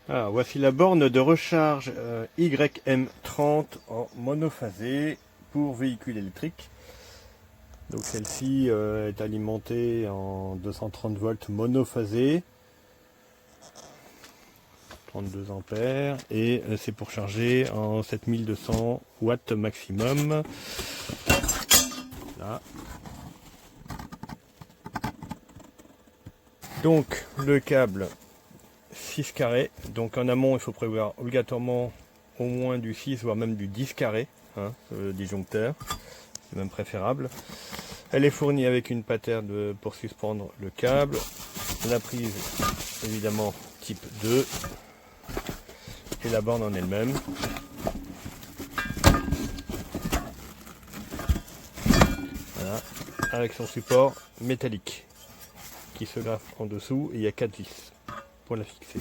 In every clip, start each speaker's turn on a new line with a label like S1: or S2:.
S1: Ah, voici la borne de recharge YM30 en monophasé pour véhicules électriques. Donc celle-ci est alimentée en 230 volts monophasé, 32 ampères, et c'est pour charger en 7200 watts maximum. Là. Donc le câble 6 carrés, donc en amont il faut prévoir obligatoirement au moins du 6 voire même du 10 carré, hein, disjoncteur, c'est même préférable. Elle est fournie avec une paterne pour suspendre le câble, la prise évidemment type 2 et la borne en elle-même. Voilà, avec son support métallique qui se greffe en dessous et il y a 4 vis pour la fixer.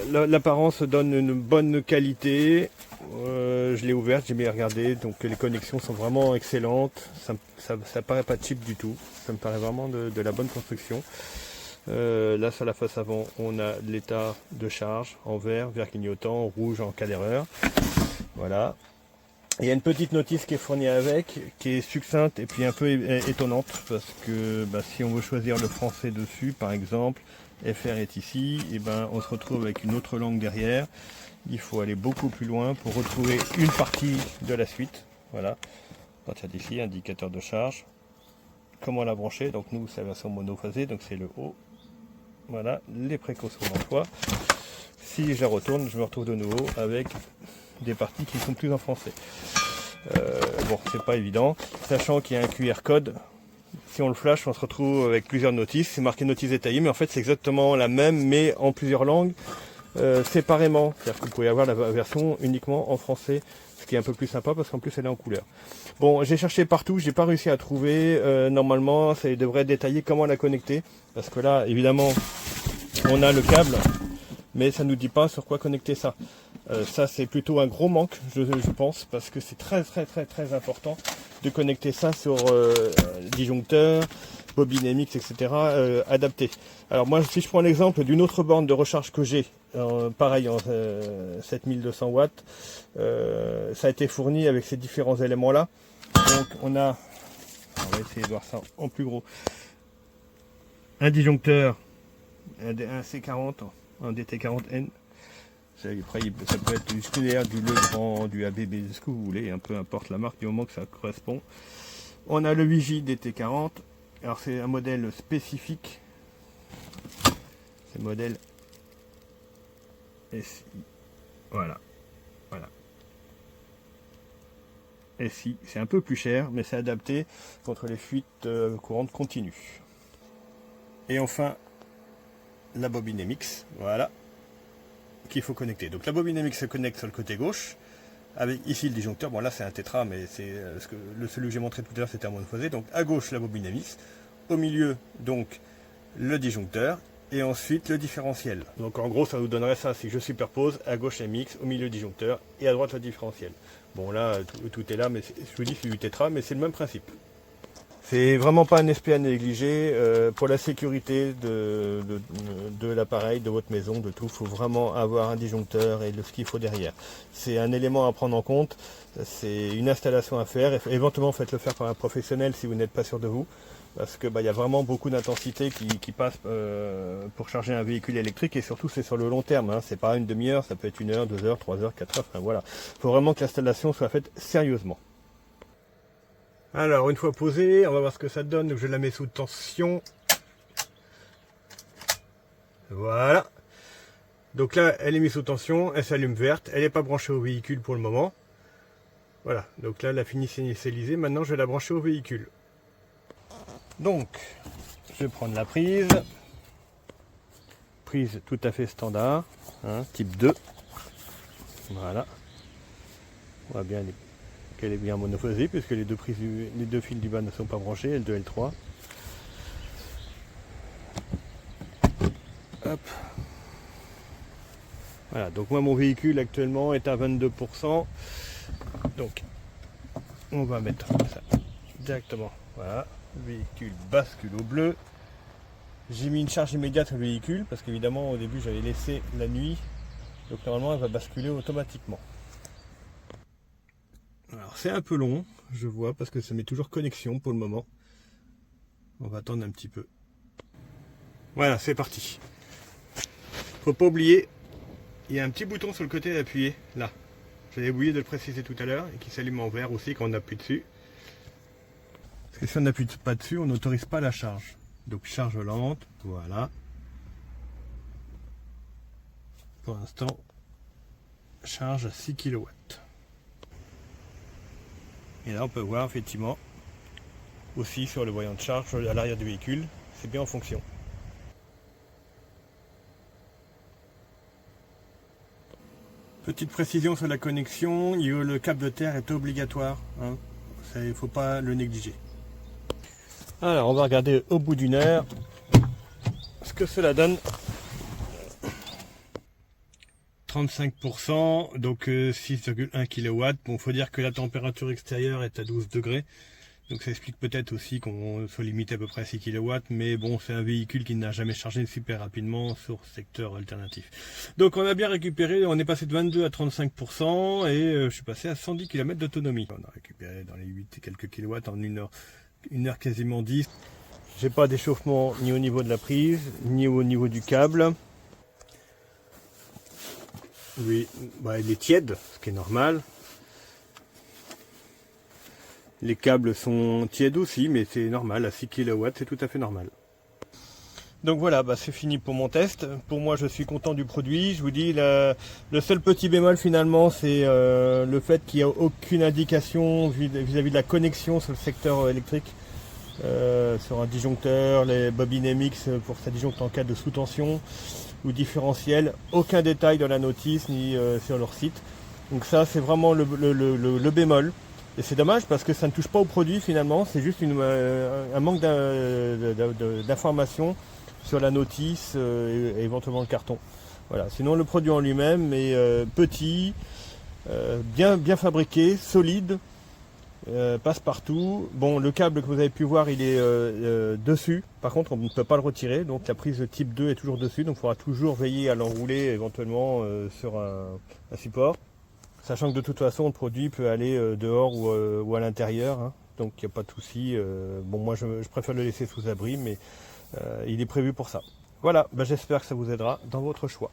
S1: L'apparence donne une bonne qualité. Je l'ai ouverte, j'ai bien regardé, donc les connexions sont vraiment excellentes. Ça paraît pas cheap du tout. Ça me paraît vraiment de la bonne construction. Là sur la face avant, on a l'état de charge en vert clignotant, rouge en cas d'erreur. Voilà. Il y a une petite notice qui est fournie avec, qui est succincte et puis un peu étonnante, parce que si on veut choisir le français dessus, par exemple, FR est ici, et on se retrouve avec une autre langue derrière. Il faut aller beaucoup plus loin pour retrouver une partie de la suite. Voilà, à partir d'ici, indicateur de charge. Comment la brancher? Donc nous, c'est la version monophasée, donc c'est le haut. Voilà, les précautions d'emploi. Si je la retourne, je me retrouve de nouveau avec des parties qui sont plus en français. Bon, c'est pas évident, sachant qu'il y a un QR code. Si on le flash, on se retrouve avec plusieurs notices. C'est marqué notice détaillée, mais en fait c'est exactement la même, mais en plusieurs langues, séparément. C'est-à-dire que vous pouvez avoir la version uniquement en français, ce qui est un peu plus sympa parce qu'en plus elle est en couleur. Bon, j'ai cherché partout, j'ai pas réussi à trouver. Normalement, ça devrait détailler comment la connecter, parce que là, évidemment, on a le câble, mais ça nous dit pas sur quoi connecter ça. Ça c'est plutôt un gros manque, je pense, parce que c'est très important de connecter ça sur disjoncteur, bobine MX, etc. Adapté. Alors moi, si je prends l'exemple d'une autre borne de recharge que j'ai, pareil en 7200 watts, ça a été fourni avec ces différents éléments là. Donc on va essayer de voir ça en plus gros. Un disjoncteur, un C40, un DT40N. Après, ça peut être du Schneider, du Legrand, du ABB, ce que vous voulez, peu importe la marque, du moment que ça correspond. On a le 8J DT40. Alors c'est un modèle spécifique. C'est le modèle SI. Voilà. SI, c'est un peu plus cher, mais c'est adapté contre les fuites courantes continues. Et enfin, la bobine MX. Voilà. Qu'il faut connecter. Donc la bobine MX se connecte sur le côté gauche, avec ici le disjoncteur. Bon là c'est un tétra, mais c'est celui que j'ai montré tout à l'heure, c'était un monophasé. Donc à gauche la bobine MX, au milieu donc le disjoncteur, et ensuite le différentiel. Donc en gros ça nous donnerait ça si je superpose à gauche MX, au milieu le disjoncteur et à droite le différentiel. Bon là tout est là, mais je vous dis c'est du tétra, mais c'est le même principe. C'est vraiment pas un aspect à négliger. Pour la sécurité de l'appareil, de votre maison, de tout, il faut vraiment avoir un disjoncteur et ce qu'il faut derrière. C'est un élément à prendre en compte, c'est une installation à faire. Éventuellement faites-le faire par un professionnel si vous n'êtes pas sûr de vous, parce que y a vraiment beaucoup d'intensité qui passe pour charger un véhicule électrique, et surtout c'est sur le long terme, hein. C'est pas une demi-heure, ça peut être 1 heure, 2 heures, 3 heures, 4 heures, enfin voilà. Il faut vraiment que l'installation soit faite sérieusement. Alors, une fois posée, on va voir ce que ça donne. Donc, je la mets sous tension. Voilà. Donc là, elle est mise sous tension, elle s'allume verte. Elle n'est pas branchée au véhicule pour le moment. Voilà. Donc là, elle a fini d'initialiser. Maintenant, je vais la brancher au véhicule. Donc, je vais prendre la prise. Prise tout à fait standard, hein, type 2. Voilà. On voit bien qu'elle est bien monophasée, puisque les deux fils du bas ne sont pas branchés, L2, L3. Hop. Voilà, donc moi mon véhicule actuellement est à 22%. Donc on va mettre ça directement. Voilà, véhicule bascule au bleu. J'ai mis une charge immédiate sur le véhicule parce qu'évidemment au début j'avais laissé la nuit, donc normalement elle va basculer automatiquement. Alors c'est un peu long, je vois, parce que ça met toujours connexion pour le moment. On va attendre un petit peu. Voilà, c'est parti. Faut pas oublier, il y a un petit bouton sur le côté à appuyer, là. J'avais oublié de le préciser tout à l'heure, et qui s'allume en vert aussi quand on appuie dessus. Parce que si on n'appuie pas dessus, on n'autorise pas la charge. Donc charge lente, voilà. Pour l'instant, charge à 6 kW. Et là on peut voir effectivement aussi sur le voyant de charge à l'arrière du véhicule, c'est bien en fonction. Petite précision sur la connexion, le câble de terre est obligatoire, hein. Il ne faut pas le négliger. Alors on va regarder au bout d'une heure ce que cela donne. 35%, donc 6,1 kW. Bon, faut dire que la température extérieure est à 12 degrés. Donc ça explique peut-être aussi qu'on soit limité à peu près à 6 kW, mais bon, c'est un véhicule qui n'a jamais chargé super rapidement sur secteur alternatif. Donc on a bien récupéré, on est passé de 22 à 35% et je suis passé à 110 km d'autonomie. On a récupéré dans les 8 et quelques kilowatts en une heure quasiment 10. J'ai pas d'échauffement ni au niveau de la prise, ni au niveau du câble. Oui, bah, il est tiède, ce qui est normal. Les câbles sont tièdes aussi, mais c'est normal, à 6 kW, c'est tout à fait normal. Donc voilà, bah c'est fini pour mon test. Pour moi, je suis content du produit. Je vous dis, le seul petit bémol finalement, c'est le fait qu'il n'y a aucune indication vis-à-vis de la connexion sur le secteur électrique. Sur un disjoncteur, les bobines MX pour sa disjoncte en cas de sous-tension ou différentiel. Aucun détail dans la notice ni sur leur site. Donc ça, c'est vraiment le bémol. Et c'est dommage parce que ça ne touche pas au produit finalement, c'est juste un manque d'informations sur la notice et éventuellement le carton. Voilà. Sinon le produit en lui-même est petit, bien fabriqué, solide, passe partout. Bon, le câble que vous avez pu voir, il est dessus, par contre on ne peut pas le retirer, donc la prise type 2 est toujours dessus, donc il faudra toujours veiller à l'enrouler éventuellement sur un support. Sachant que de toute façon le produit peut aller dehors ou à l'intérieur, hein, donc il n'y a pas de souci. Bon, moi je préfère le laisser sous abri, mais il est prévu pour ça. Voilà, bah, j'espère que ça vous aidera dans votre choix.